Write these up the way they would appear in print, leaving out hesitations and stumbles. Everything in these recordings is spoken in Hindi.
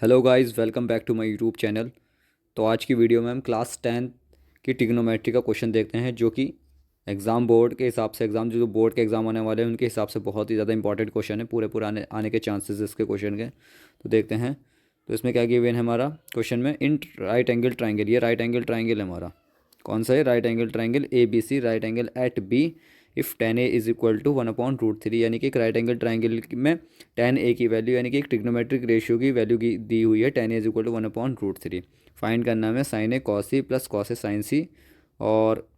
Hello guys, welcome back to my YouTube channel. तो आज की वीडियो में हम क्लास 10 की ट्रिग्नोमेट्री का क्वेश्चन देखते हैं, जो कि एग्ज़ाम बोर्ड के हिसाब से जो बोर्ड के एग्ज़ाम होने वाले हैं उनके हिसाब से बहुत ही ज़्यादा इंपॉर्टेंट क्वेश्चन है। पूरे आने के चांसेस इसके क्वेश्चन के। तो देखते हैं। तो इसमें क्या गिवन है हमारा क्वेश्चन में, इन राइट एंगल ट्राइंगल, ये राइट एंगल ट्राइंगल है हमारा। कौन सा है? Right angle triangle A B C, right angle at B if tan a is equal to 1/√3। यानी कि एक राइट एंगल ट्राइंगल में tan a की वैल्यू, यानी कि एक ट्रिग्नोमेट्रिक रेशियो की वैल्यू की दी हुई है, tan a is equal to 1/√3। Find करना है sin a cos c प्लस cos a sin c, और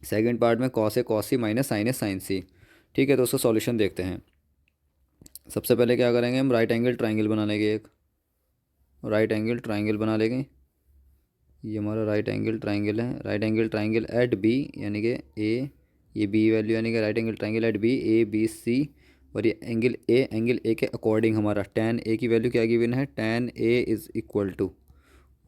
सेकंड पार्ट में cos c माइनस sin a sin c। ठीक है, तो उसका सॉल्यूशन देखते हैं। सबसे पहले क्या करेंगे, हम राइट एंगल ट्राइंगल बना लेंगे। एक राइट एंगल ट्राइंगल बना लेंगे। ये हमारा राइट एंगल ट्राइंगल है। Right angle triangle at B, यानी कि ए, ये बी वैल्यू, यानी कि right angle triangle at B A B C, और ये एंगल ए के अकॉर्डिंग हमारा tan ए की वैल्यू क्या गिवन है? tan A is equal to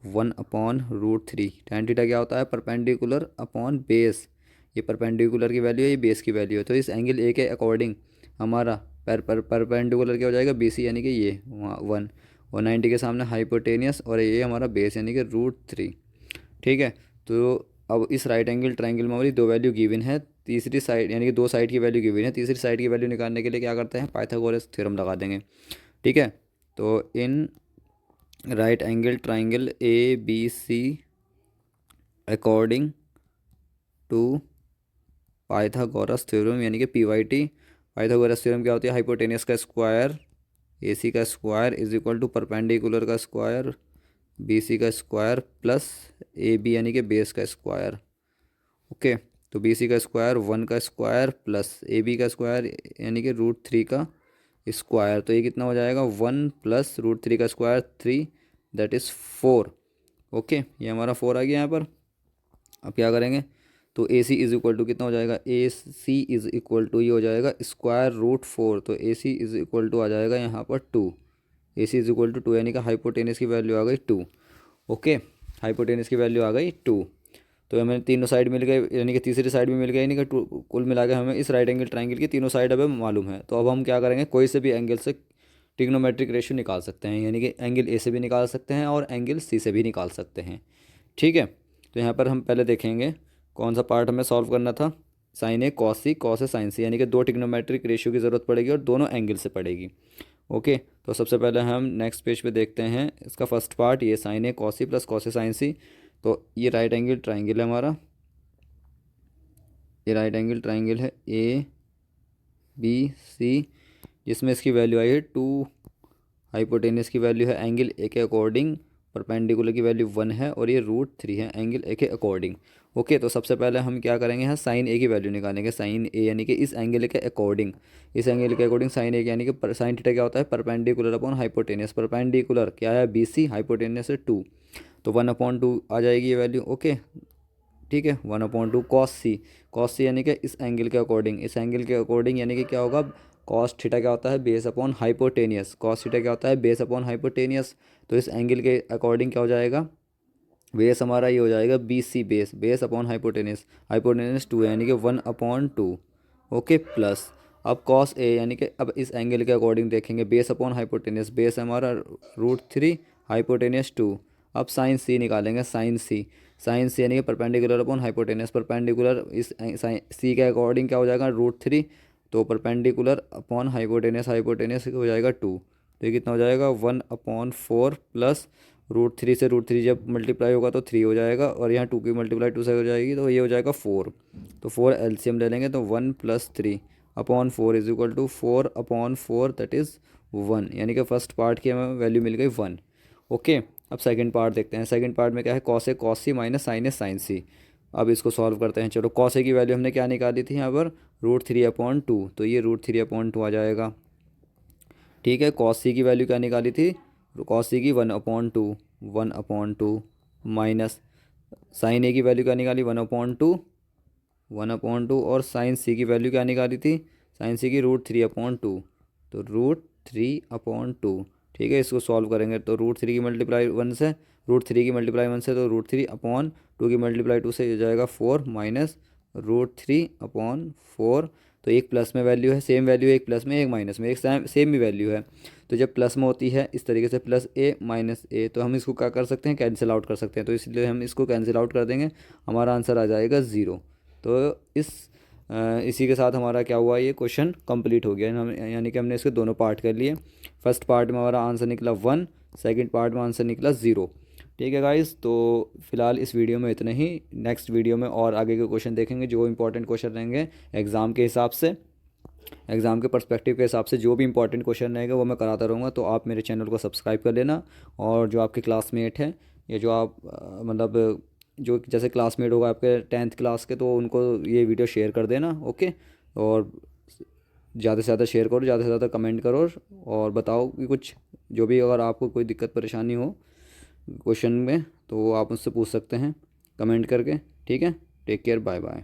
1/√3। tan theta क्या होता है? Perpendicular upon base. ये परपेंडिकुलर की वैल्यू है, ये बेस की वैल्यू है। तो इस एंगल ए के अकॉर्डिंग हमारा परपेंडिकुलर क्या हो जाएगा? बी सी, यानी कि ये 1 और 90 के सामने हाइपोटेनियस, और ये हमारा बेस यानी कि √3। ठीक है, तो अब इस राइट एंगल ट्राइंगल में हमारी दो वैल्यू गिवन है। तीसरी साइड, यानी कि दो साइड की वैल्यू गिवन है, तीसरी साइड की वैल्यू निकालने के लिए क्या करते हैं? पाइथागोरस थ्योरम लगा देंगे। ठीक है, तो in right angle triangle A B C according to Pythagoras theorem, यानी कि PYT। पाइथागोरस थ्योरम क्या होती है? हाइपोटेनियस का स्क्वायर, AC का square is equal to perpendicular का स्क्वायर, BC का स्क्वायर प्लस AB, यानी कि बेस का स्क्वायर। ओके, तो BC का स्क्वायर 1 का स्क्वायर प्लस AB का स्क्वायर, यानी कि √3 का स्क्वायर। तो ये कितना हो जाएगा? 1 प्लस √3 का स्क्वायर 3, दैट इज़ 4। ओके, ये हमारा 4 आ गया यहाँ पर। अब क्या करेंगे? तो AC इज इक्वल टू कितना हो जाएगा? AC इज इक्वल टू ये हो जाएगा √4। तो AC इज इक्वल टू आ जाएगा यहाँ पर 2। AC इज इक्वल टू 2, यानी कि हाइपोटेनस की वैल्यू आ गई 2। ओके, हाइपोटेनस की वैल्यू आ गई 2। तो हमें तीनों साइड मिल गए, यानी कि तीसरी साइड भी मिल गई, यानी कि कुल मिला के हमें इस राइट एंगल ट्राइंगल की तीनों साइड अब मालूम है। तो अब हम क्या करेंगे? कोई से भी एंगल से ट्रिग्नोमेट्रिक रेशियो निकाल सकते हैं, यानी कि एंगल ए से भी निकाल सकते हैं और एंगल सी से भी निकाल सकते हैं। ठीक है, तो यहाँ पर हम पहले देखेंगे कौन सा पार्ट हमें सॉल्व करना था। Sign A cos C, cos A sign सी, यानी कि दो ट्रिग्नोमेट्रिक रेशियो की ज़रूरत पड़ेगी और दोनों एंगल से पड़ेगी। ओके, तो सबसे पहले हम नेक्स्ट पेज पे देखते हैं इसका फर्स्ट पार्ट, ये sign A cos C plus cos A sign सी। तो ये राइट एंगल ट्राइंगल है हमारा। ये राइट एंगल ट्राइंगल है ABC, जिसमें इसकी वैल्यू आई है 2, हाइपोटेनस की वैल्यू है एंगल ए के अकॉर्डिंग, परपेंडिकुलर की वैल्यू 1 है, और ये √3 है एंगल ए के अकॉर्डिंग। ओके, तो सबसे पहले हम क्या करेंगे? यहाँ साइन ए की वैल्यू निकालेंगे। साइन ए यानी कि इस एंगल के अकॉर्डिंग, इस एंगल के अकॉर्डिंग साइन ए यानी कि साइन थीटा क्या होता है? Perpendicular upon hypotenuse. परपेंडिकुलर क्या है? BC, हाइपोटेनस है 2, तो 1/2 आ जाएगी ये वैल्यू। ओके, ठीक है, 1/2 कॉस सी। कॉस सी यानी कि इस एंगल के अकॉर्डिंग, इस एंगल के अकॉर्डिंग, यानी कि क्या होगा? कॉस थीटा क्या होता है? Base upon hypotenuse. Cos theta क्या होता है? Base upon hypotenuse. तो इस एंगल के अकॉर्डिंग क्या हो जाएगा? बेस हमारा ये हो जाएगा BC, base base upon hypotenuse. Hypotenuse 2 है, यानी कि 1/2। ओके, प्लस अब कॉस ए, यानी कि अब इस एंगल के अकॉर्डिंग देखेंगे, बेस अपॉन हाइपोटेनियस। बेस है हमारा √3, हाइपोटेनियस 2। अब साइन सी निकालेंगे। साइन सी, साइन सी यानी कि परपेंडिकुलर अपॉन हाइपोटेनियस। परपेंडिकुलर इस सी के अकॉर्डिंग क्या हो जाएगा? √3, तो परपेंडिकुलर अपॉन हाइपोटेनियस, हाइपोटेनियस हो जाएगा 2। तो ये कितना हो जाएगा? 1/4 प्लस √3 से √3 जब मल्टीप्लाई होगा तो 3 हो जाएगा, और यहाँ 2 की मल्टीप्लाई 2 से हो जाएगी, तो ये हो जाएगा 4। तो 4 LCM ले लेंगे, तो 1 + 3/4 is equal to 4/4, that is 1, यानी कि फर्स्ट पार्ट की हमें वैल्यू मिल गई 1। ओके, अब सेकंड पार्ट देखते हैं। सेकंड पार्ट में क्या है? Cos A cos C minus sign A sign सी। अब इसको सॉल्व करते हैं। चलो, कॉस ए की वैल्यू हमने क्या निकाली थी यहाँ पर? √3/2, तो ये √3/2 आ जाएगा। ठीक है, कॉस सी की वैल्यू क्या निकाली थी? कॉस सी की 1/2, 1/2 माइनस साइन ए की वैल्यू क्या निकाली? 1/2, 1/2, और साइन सी की वैल्यू क्या निकाली थी? साइन सी की √3/2, तो √3/2। ठीक है, इसको सॉल्व करेंगे तो √3 की मल्टीप्लाई 1 से, √3 की मल्टीप्लाई 1 से, तो √3/2 की मल्टीप्लाई 2 से हो जाएगा 4, माइनस √3/4, तो एक प्लस में वैल्यू है, सेम वैल्यू है, एक प्लस में एक माइनस में, एक सेम ही वैल्यू है। तो जब प्लस में होती है इस तरीके से प्लस ए माइनस ए, तो हम इसको क्या कर सकते हैं, कैंसिल आउट कर सकते हैं। तो इसलिए हम इसको कैंसिल आउट कर देंगे, हमारा आंसर आ जाएगा 0। तो इसी के साथ हमारा क्या हुआ, ये क्वेश्चन कंप्लीट हो गया। यानी कि हमने इसके दोनों पार्ट कर लिए। फर्स्ट पार्ट में हमारा आंसर निकला 1, सेकंड पार्ट में आंसर निकला 0। ठीक है गाइस, तो फिलहाल इस वीडियो में इतना ही। नेक्स्ट वीडियो में और आगे के क्वेश्चन देखेंगे, जो इंपॉर्टेंट क्वेश्चन रहेंगे एग्ज़ाम के हिसाब से, एग्ज़ाम के पर्सपेक्टिव के हिसाब से जो भी इंपॉर्टेंट क्वेश्चन रहेगा वो मैं कराता रहूँगा। तो आप मेरे चैनल को सब्सक्राइब कर लेना, और जो आपके क्लासमेट हैं या जो आप मतलब जो जैसे क्लासमेट होगा आपके 10th क्लास के, तो उनको ये वीडियो शेयर कर देना। ओके, और ज़्यादा से ज़्यादा शेयर करो, ज़्यादा से ज़्यादा कमेंट करो, और बताओ कि कुछ जो भी अगर आपको कोई दिक्कत परेशानी हो क्वेश्चन में, तो आप मुझसे पूछ सकते हैं कमेंट करके। ठीक है, टेक केयर, बाय बाय।